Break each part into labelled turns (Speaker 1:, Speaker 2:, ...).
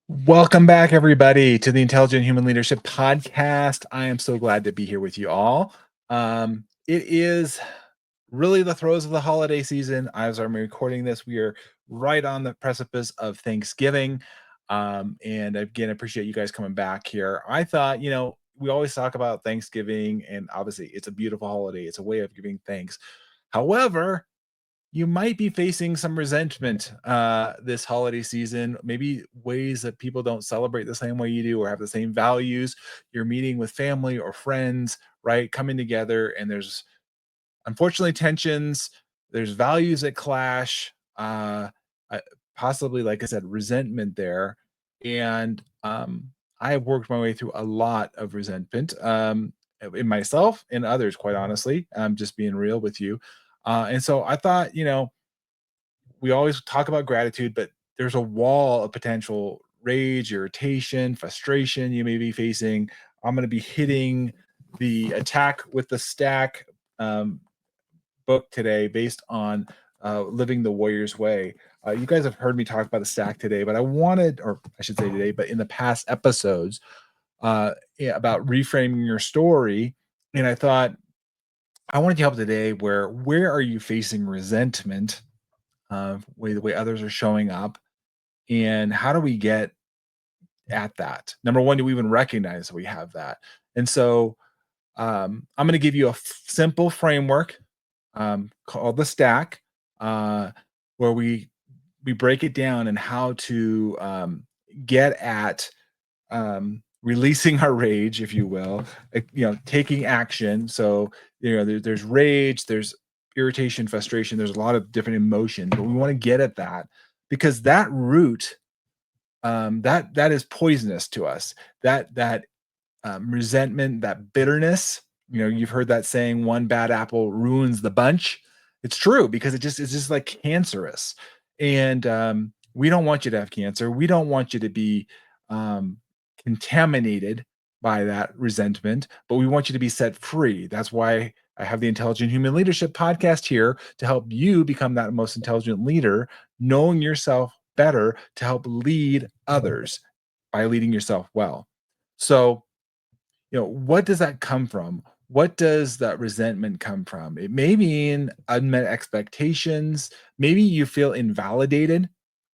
Speaker 1: Welcome back, everybody, to the Intelligent Human Leadership Podcast. I am so glad to be here with you all. It is really the throes of the holiday season. As I'm recording this, we are right on the precipice of Thanksgiving. And again, I appreciate you guys coming back here. I thought, we always talk about Thanksgiving, and obviously it's a beautiful holiday, it's a way of giving thanks. However, you might be facing some resentment this holiday season, maybe ways that people don't celebrate the same way you do or have the same values. You're meeting with family or friends, right? Coming together, and there's unfortunately tensions, there's values that clash, uh, possibly, like I said, resentment there. And I have worked my way through a lot of resentment in myself and others, quite honestly. I'm just being real with you. And so I thought, we always talk about gratitude, but there's a wall of potential rage, irritation, frustration you may be facing. I'm going to be hitting the attack with the stack um, book today based on living the warrior's way. You guys have heard me talk about the stack today, but I wanted, or I should say today, but in the past episodes, yeah, about reframing your story. And I thought I wanted to help today where are you facing resentment of the way others are showing up, and how do we get at that? Number one, do we even recognize that we have that? And so I'm going to give you a simple framework called the stack, uh, where we break it down and how to get at releasing our rage, if you will, taking action. So there's rage, there's irritation, frustration, there's a lot of different emotions, but we want to get at that because that root, that is poisonous to us. That resentment, that bitterness. You've heard that saying, "One bad apple ruins the bunch." It's true because it's just like cancerous, and we don't want you to have cancer. We don't want you to be um, contaminated by that resentment, but we want you to be set free. That's why I have the Intelligent Human Leadership podcast here to help you become that most intelligent leader, knowing yourself better to help lead others by leading yourself well. So, what does that come from? What does that resentment come from? It may mean unmet expectations. Maybe you feel invalidated,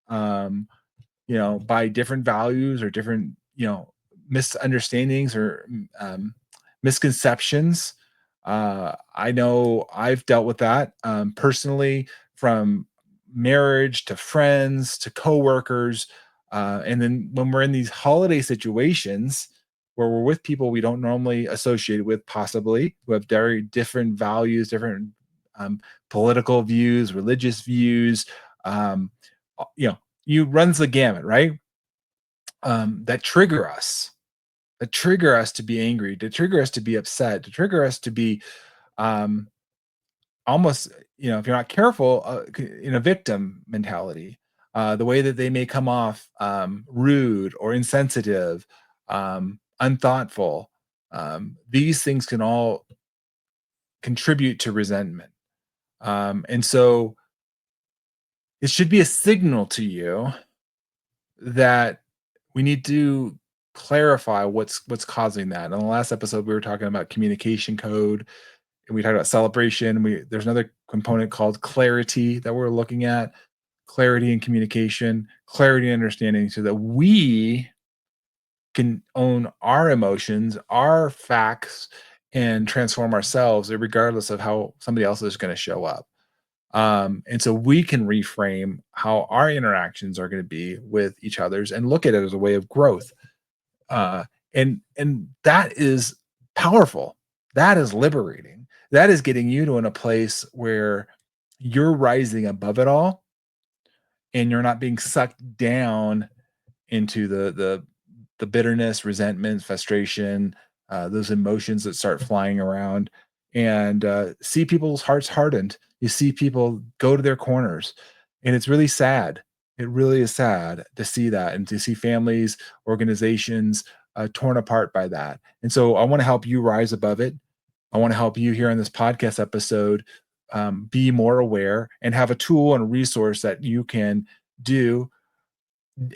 Speaker 1: um, by different values or different, misunderstandings or misconceptions. I know I've dealt with that personally, from marriage to friends to coworkers. And then when we're in these holiday situations where we're with people we don't normally associate with, possibly who have very different values, different um, political views, religious views, um, you runs the gamut, right? That trigger us to be angry, to trigger us to be upset, to trigger us to be um, almost, if you're not careful, in a victim mentality. The way that they may come off rude or insensitive, unthoughtful. These things can all contribute to resentment. And so it should be a signal to you that we need to clarify what's causing that. In the last episode, we were talking about communication code, and we talked about celebration. There's another component called clarity that we're looking at, clarity and communication, clarity and understanding, so that we can own our emotions, our facts, and transform ourselves regardless of how somebody else is going to show up. And so we can reframe how our interactions are going to be with each other's and look at it as a way of growth. Uh, and that is powerful. That is liberating. That is getting you to in a place where you're rising above it all, and you're not being sucked down into the bitterness, resentment, frustration, those emotions that start flying around, and see people's hearts hardened. You see people go to their corners, and it's really sad. It really is sad to see that, and to see families, organizations torn apart by that. And so I want to help you rise above it. I want to help you here on this podcast episode be more aware and have a tool and a resource that you can do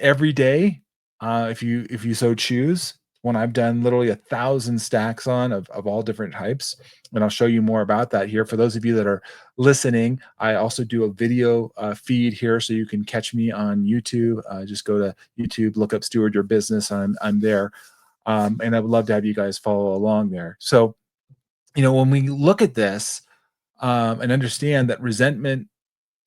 Speaker 1: every day if you so choose. One I've done literally 1,000 stacks on of all different types, and I'll show you more about that here. For those of you that are listening, I also do a video feed here, so you can catch me on YouTube. Just go to YouTube, look up "Steward Your Business." I'm there, and I would love to have you guys follow along there. So, when we look at this and understand that resentment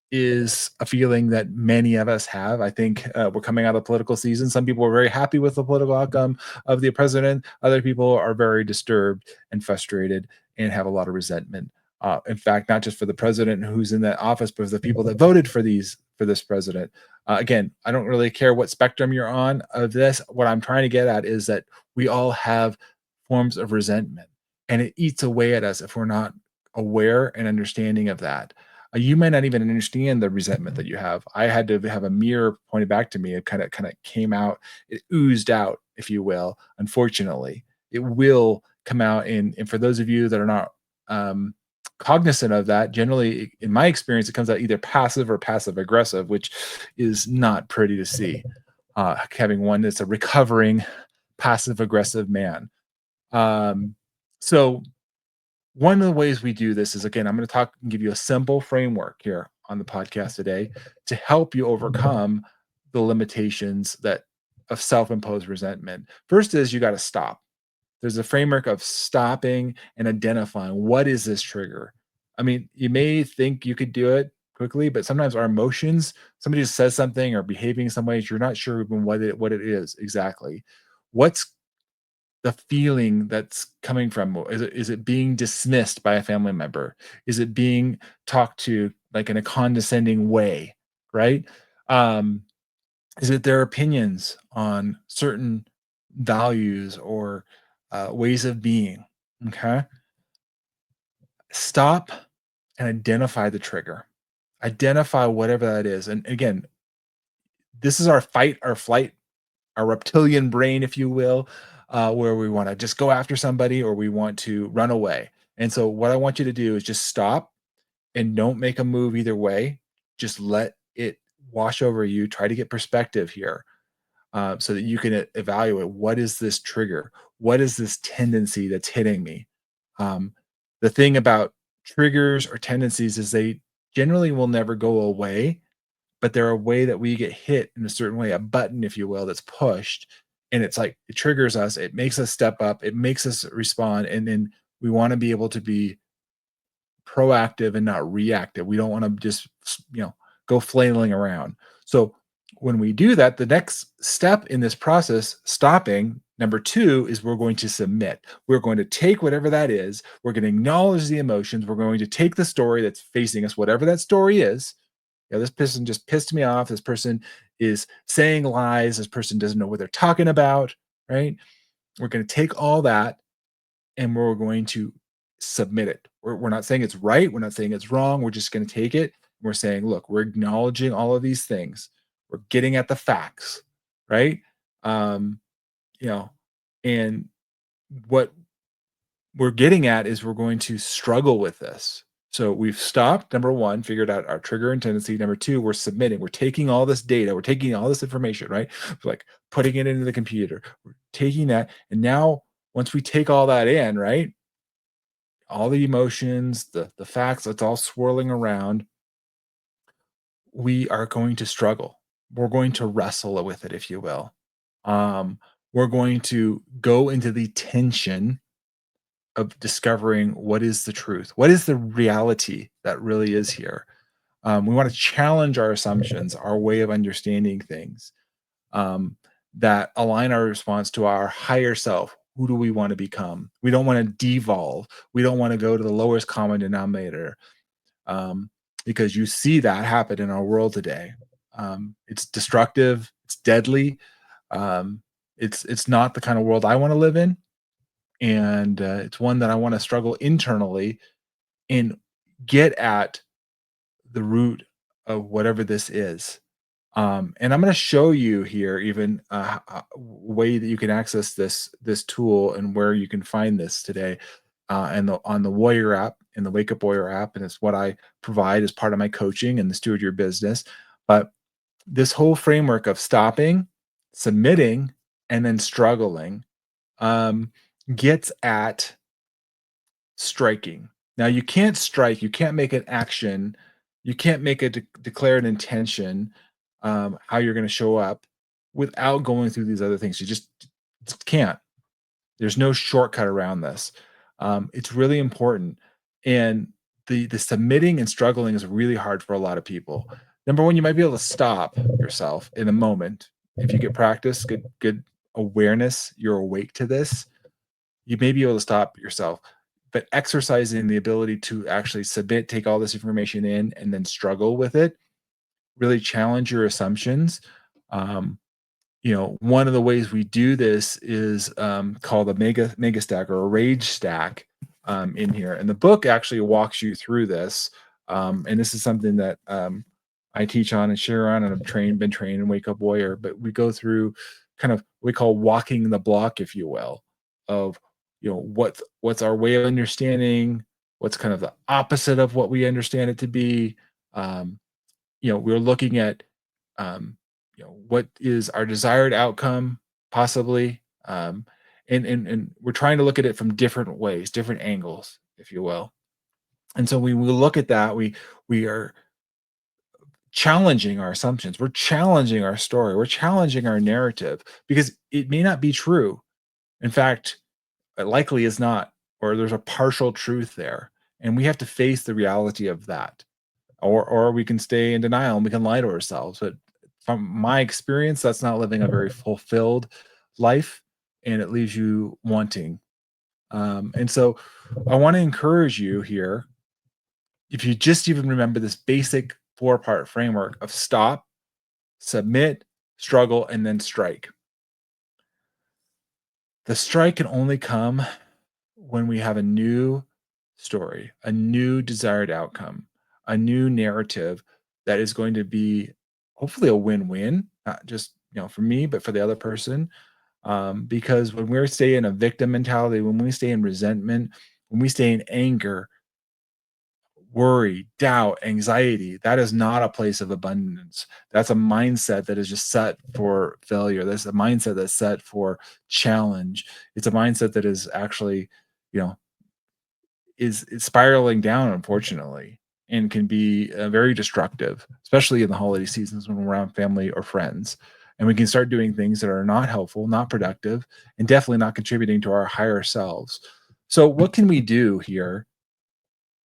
Speaker 1: is a feeling that many of us have. I think we're coming out of political season. Some people are very happy with the political outcome of the president. Other people are very disturbed and frustrated and have a lot of resentment. In fact, not just for the president who's in that office, but for the people that voted for this president. Again, I don't really care what spectrum you're on of this. What I'm trying to get at is that we all have forms of resentment, and it eats away at us if we're not aware and understanding of that. You might not even understand the resentment that you have. I had to have a mirror pointed back to me. It kind of came out, it oozed out, if you will. Unfortunately, it will come out. And for those of you that are not um, cognizant of that, generally, in my experience, it comes out either passive or passive aggressive, which is not pretty to see. Having one that's a recovering passive aggressive man. Um, so one of the ways we do this is, again, I'm going to talk and give you a simple framework here on the podcast today to help you overcome the limitations that of self-imposed resentment. First is you got to stop. There's a framework of stopping and identifying what is this trigger. I mean, you may think you could do it quickly, but sometimes our emotions, somebody just says something or behaving in some ways, you're not sure even what it is exactly. What's the feeling that's coming from? Is it being dismissed by a family member? Is it being talked to like in a condescending way, right? Um, is it their opinions on certain values or ways of being? Okay. Stop and identify the trigger. Identify whatever that is. And again, this is our fight or flight, our reptilian brain, if you will, where we want to just go after somebody or we want to run away. And so, what I want you to do is just stop and don't make a move either way. Just let it wash over you. Try to get perspective here so that you can evaluate what is this trigger? What is this tendency that's hitting me? Um, the thing about triggers or tendencies is they generally will never go away, but they're a way that we get hit in a certain way, a button, if you will, that's pushed. And it's like it triggers us, it makes us step up, it makes us respond. And then we want to be able to be proactive and not reactive. We don't want to just, go flailing around. So when we do that, the next step in this process, stopping, number two, is we're going to submit. We're going to take whatever that is. We're going to acknowledge the emotions. We're going to take the story that's facing us, whatever that story is. Yeah, this person just pissed me off. This person is saying lies. This person doesn't know what they're talking about, right? We're going to take all that and we're going to submit it. We're not saying it's right. We're not saying it's wrong. We're just going to take it. We're saying, look, we're acknowledging all of these things. We're getting at the facts, right? Um, you know, and what we're getting at is we're going to struggle with this. So we've stopped, number one, figured out our trigger and tendency. Number two, we're submitting. We're taking all this data, we're taking all this information, right? Like putting it into the computer. We're taking that. And now, once we take all that in, right? All the emotions, the facts, it's all swirling around. We are going to struggle. We're going to wrestle with it, if you will. Um, we're going to go into the tension of discovering what is the truth, what is the reality that really is here. We want to challenge our assumptions, our way of understanding things um, that align our response to our higher self. Who do we want to become? We don't want to devolve. We don't want to go to the lowest common denominator because you see that happen in our world today. It's destructive. It's deadly. Um, it's not the kind of world I want to live in, and it's one that I want to struggle internally and get at the root of whatever this is. And I'm going to show you here even a way that you can access this tool and where you can find this today, and on the Warrior app, in the Wake Up Warrior app, and it's what I provide as part of my coaching and the Steward Your Business. But this whole framework of stopping, submitting and then struggling um, gets at striking. Now you can't strike, you can't make an action, you can't make a declare an intention, how you're going to show up without going through these other things. You just can't. There's no shortcut around this. It's really important, and the submitting and struggling is really hard for a lot of people. Number one, you might be able to stop yourself in a moment if you get practice, good awareness. You're awake to this. You may be able to stop yourself, but exercising the ability to actually submit, take all this information in, and then struggle with it, really challenge your assumptions. Um, one of the ways we do this is called a mega stack or a rage stack in here, and the book actually walks you through this. And this is something that I teach on and share on, and I've been trained in Wake Up Warrior. But we go through kind of what we call walking the block, if you will, of what's our way of understanding, what's kind of the opposite of what we understand it to be. Um, we're looking at what is our desired outcome possibly, and we're trying to look at it from different ways, different angles, if you will. And so when we look at that, we are challenging our assumptions, we're challenging our story, we're challenging our narrative because it may not be true. In fact, it likely is not, or there's a partial truth there, and we have to face the reality of that. Or we can stay in denial and we can lie to ourselves. But from my experience, that's not living a very fulfilled life, and it leaves you wanting. And so I want to encourage you here, if you just even remember this basic four-part framework of stop, submit, struggle, and then strike. The strike can only come when we have a new story, a new desired outcome, a new narrative that is going to be hopefully a win-win, not just for me, but for the other person. Because when we stay in a victim mentality, when we stay in resentment, when we stay in anger, worry, doubt, anxiety, that is not a place of abundance. That's a mindset that is just set for failure. That's a mindset that's set for challenge. It's a mindset that is actually, you know, is spiraling down, unfortunately, and can be very destructive, especially in the holiday seasons when we're around family or friends. And we can start doing things that are not helpful, not productive, and definitely not contributing to our higher selves. So, what can we do here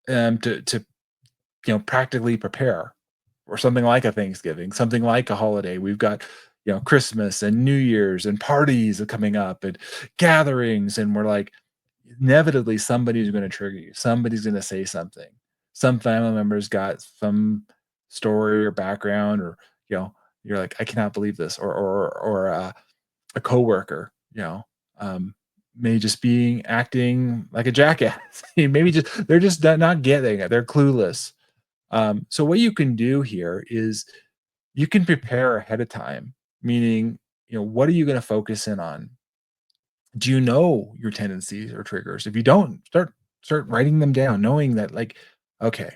Speaker 1: to practically prepare or something like a Thanksgiving, something like a holiday? We've got Christmas and New Year's and parties are coming up and gatherings, and we're like, inevitably somebody's going to trigger you. Somebody's going to say something. Some family members got some story or background, or you're like, I cannot believe this, or a coworker, may just be acting like a jackass. Maybe just they're just not getting it. They're clueless. So what you can do here is you can prepare ahead of time, meaning, what are you going to focus in on? Do you know your tendencies or triggers? If you don't, start writing them down, knowing that, like, okay,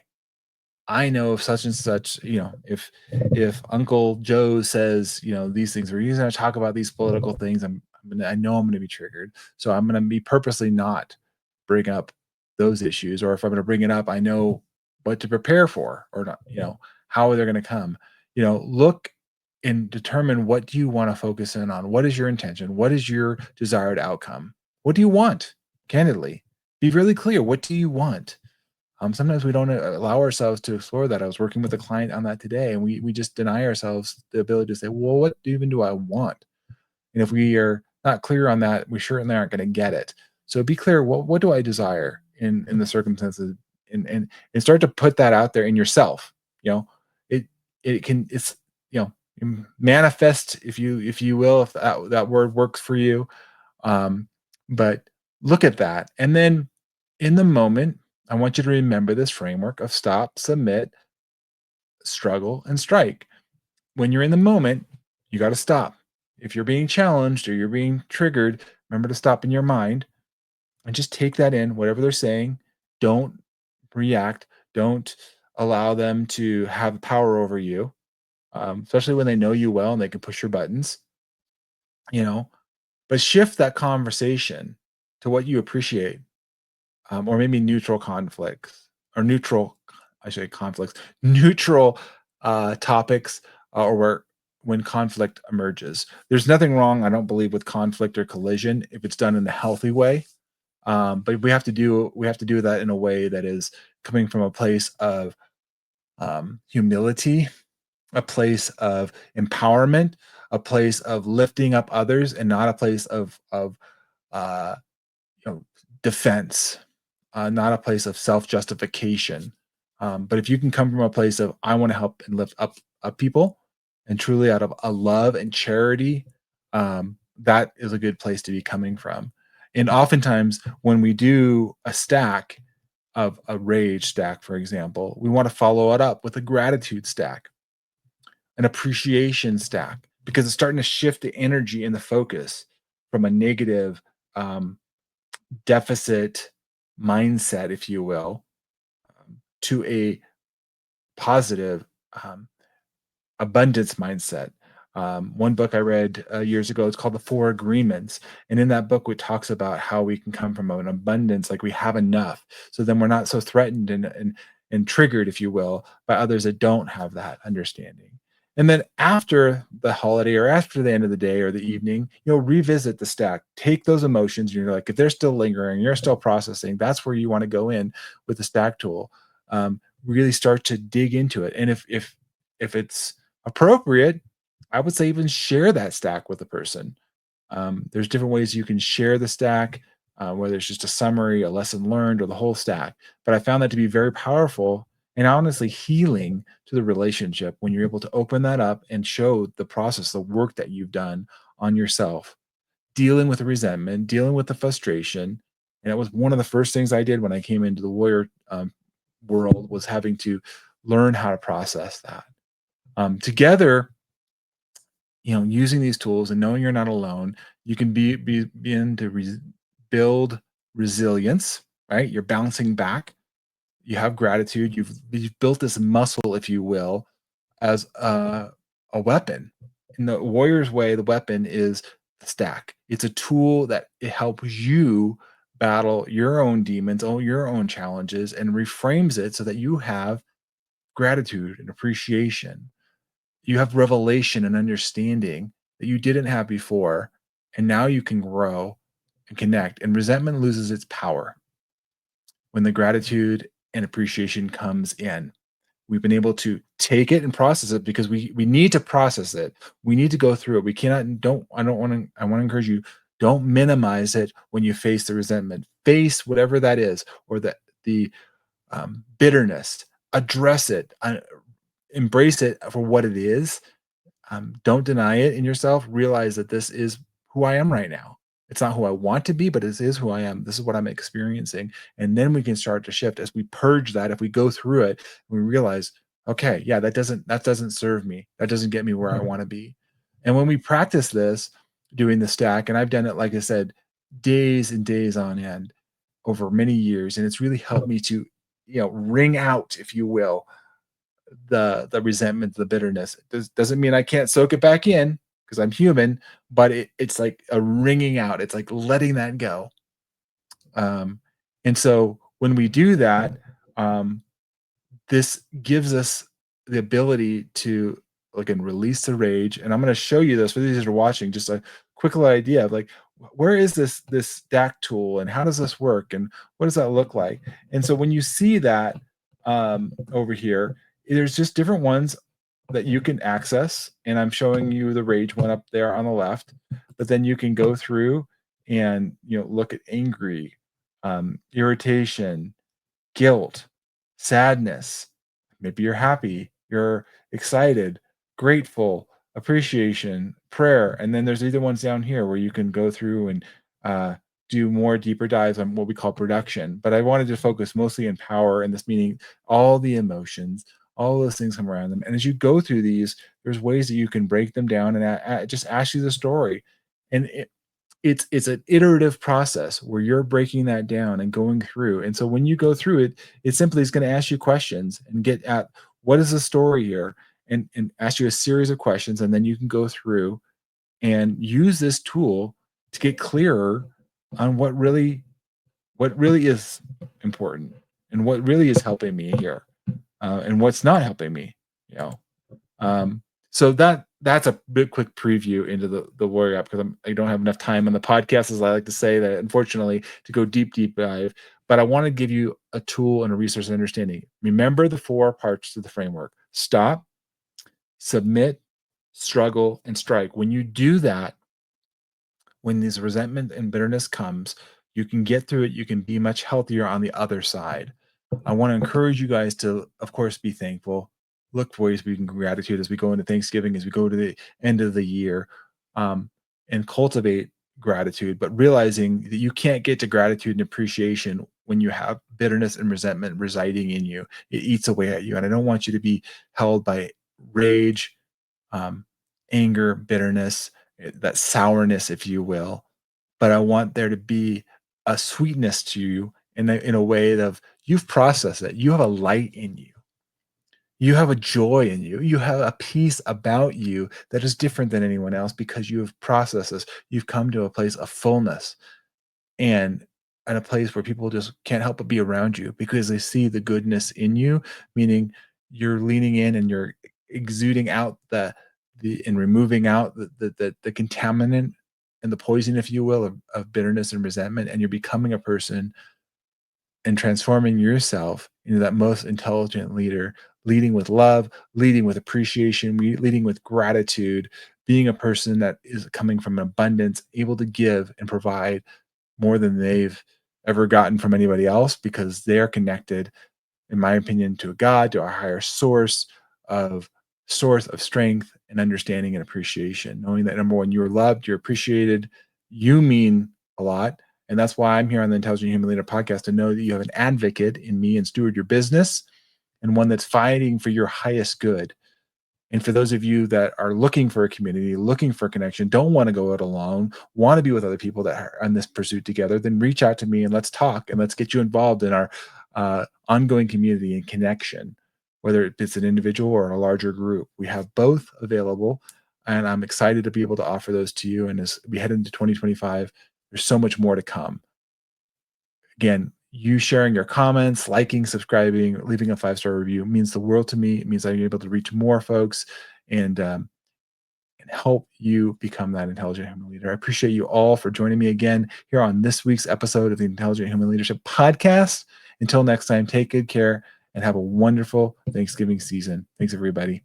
Speaker 1: I know if such and such, if Uncle Joe says, these things, or he's going to talk about these political things, I know I'm going to be triggered. So I'm going to be purposely not bring up those issues. Or if I'm going to bring it up, I know what to prepare for, or not, how they're going to come. Look and determine, what do you want to focus in on? What is your intention? What is your desired outcome? What do you want? Candidly, be really clear. What do you want? Sometimes we don't allow ourselves to explore that. I was working with a client on that today, and we just deny ourselves the ability to say, well, what even do I want? And if we are not clear on that, we certainly aren't going to get it. So be clear. What do I desire in the circumstances, and start to put that out there in yourself. It it's manifest, if you will, if that word works for you. Um, but look at that, and then in the moment, I want you to remember this framework of stop, submit, struggle, and strike. When you're in the moment, you got to stop. If you're being challenged or you're being triggered, remember to stop in your mind and just take that in, whatever they're saying. Don't react. Don't allow them to have power over you, especially when they know you well and they can push your buttons. you know, but shift that conversation to what you appreciate, or maybe neutral conflicts or neutral, I should say conflicts, neutral topics, or where when conflict emerges. There's nothing wrong, I don't believe, with conflict or collision if it's done in a healthy way. But we have to do that in a way that is coming from a place of humility, a place of empowerment, a place of lifting up others, and not a place of uh, defense, not a place of self justification. But if you can come from a place of I want to help and lift up people, and truly out of a love and charity, that is a good place to be coming from. And oftentimes, when we do a stack of a rage stack, for example, we want to follow it up with a gratitude stack, an appreciation stack, because it's starting to shift the energy and the focus from a negative, um, deficit mindset, if you will, to a positive, um, abundance mindset. One book I read years ago, it's called The Four Agreements. And in that book, it talks about how we can come from an abundance, like we have enough. So then we're not so threatened and triggered, if you will, by others that don't have that understanding. And then after the holiday or after the end of the day or the evening, you'll revisit the stack, take those emotions, and you're like, if they're still lingering, you're still processing, that's where you want to go in with the stack tool. Really start to dig into it. And if it's appropriate, I would say even share that stack with the person. There's different ways you can share the stack, whether it's just a summary, a lesson learned, or the whole stack. But I found that to be very powerful and honestly healing to the relationship when you're able to open that up and show the process, the work that you've done on yourself, dealing with the resentment, dealing with the frustration. And it was one of the first things I did when I came into the warrior world, was having to learn how to process that. Together, using these tools and knowing you're not alone, you can begin to build resilience, right? You're bouncing back. You have gratitude. You've built this muscle, if you will, as a weapon. In the warrior's way, the weapon is the stack. It's a tool that it helps you battle your own demons, your own challenges, and reframes it so that you have gratitude and appreciation. You have revelation and understanding that you didn't have before, and now you can grow and connect. And resentment loses its power when the gratitude and appreciation comes in. We've been able to take it and process it because we need to process it. We need to go through it. We cannot don't I don't want to I want to encourage you, don't minimize it when you face the resentment. Face whatever that is, or the bitterness. Address it. Embrace it for what it is. Don't deny it in yourself. Realize that this is who I am right now. It's not who I want to be, but this is who I am. This is what I'm experiencing. And then we can start to shift as we purge that. If we go through it, we realize, okay, yeah, that doesn't serve me. That doesn't get me where I want to be. And when we practice this, doing the stack, and I've done it, like I said, days and days on end over many years, and it's really helped me to, wring out, if you will, the resentment, the bitterness. Doesn't mean I can't soak it back in because I'm human, but it's like a wringing out. It's like letting that go. Um, and so when we do that, um, this gives us the ability to, again, release the rage. And I'm going to show you this for these that are watching, just a quick little idea of like, where is this DAC tool and how does this work and what does that look like? And so when you see that over here, there's just different ones that you can access. And I'm showing you the rage one up there on the left, but then you can go through and look at angry, irritation, guilt, sadness. Maybe you're happy, you're excited, grateful, appreciation, prayer. And then there's either ones down here where you can go through and do more deeper dives on what we call production. But I wanted to focus mostly in power, and this meaning all the emotions, all those things come around them. And as you go through these, there's ways that you can break them down and just ask you the story. And it's an iterative process where you're breaking that down and going through. And so when you go through it, it simply is going to ask you questions and get at what is the story here, and ask you a series of questions, and then you can go through and use this tool to get clearer on what really is important and what really is helping me here, and what's not helping me, you know. Um, so that's a bit quick preview into the Warrior app, because I don't have enough time on the podcast, as I like to say, that unfortunately, to go deep dive. But I want to give you a tool and a resource of understanding. Remember the four parts to the framework: stop, submit, struggle, and strike. When you do that, when this resentment and bitterness comes, you can get through it. You can be much healthier on the other side. I want to encourage you guys to, of course, be thankful. Look for ways we can gratitude as we go into Thanksgiving, as we go to the end of the year, um, and cultivate gratitude. But realizing that you can't get to gratitude and appreciation when you have bitterness and resentment residing in you. It eats away at you, and I don't want you to be held by rage, um, anger, bitterness, that sourness, if you will. But I want there to be a sweetness to you in a way of, you've processed it. You have a light in you. You have a joy in you. You have a peace about you that is different than anyone else, because you have processed this. You've come to a place of fullness, and at a place where people just can't help but be around you because they see the goodness in you, meaning you're leaning in and you're exuding out the and removing out the contaminant and the poison, if you will, of bitterness and resentment, and you're becoming a person and transforming yourself into that most intelligent leader, leading with love, leading with appreciation, leading with gratitude, being a person that is coming from abundance, able to give and provide more than they've ever gotten from anybody else, because they're connected, in my opinion, to a God, to a higher of source of strength and understanding and appreciation. Knowing that, number one, you're loved, you're appreciated, you mean a lot. And that's why I'm here on the Intelligent Human Leader podcast, to know that you have an advocate in me and steward your business, and one that's fighting for your highest good. And for those of you that are looking for a community, looking for a connection, don't want to go it alone, want to be with other people that are on this pursuit together, then reach out to me and let's talk, and let's get you involved in our ongoing community and connection, whether it's an individual or a larger group. We have both available, and I'm excited to be able to offer those to you. And as we head into 2025, there's so much more to come. Again, you sharing your comments, liking, subscribing, leaving a 5-star review means the world to me. It means I'm able to reach more folks, and and help you become that intelligent human leader. I appreciate you all for joining me again here on this week's episode of the Intelligent Human Leadership Podcast. Until next time, take good care and have a wonderful Thanksgiving season. Thanks, everybody.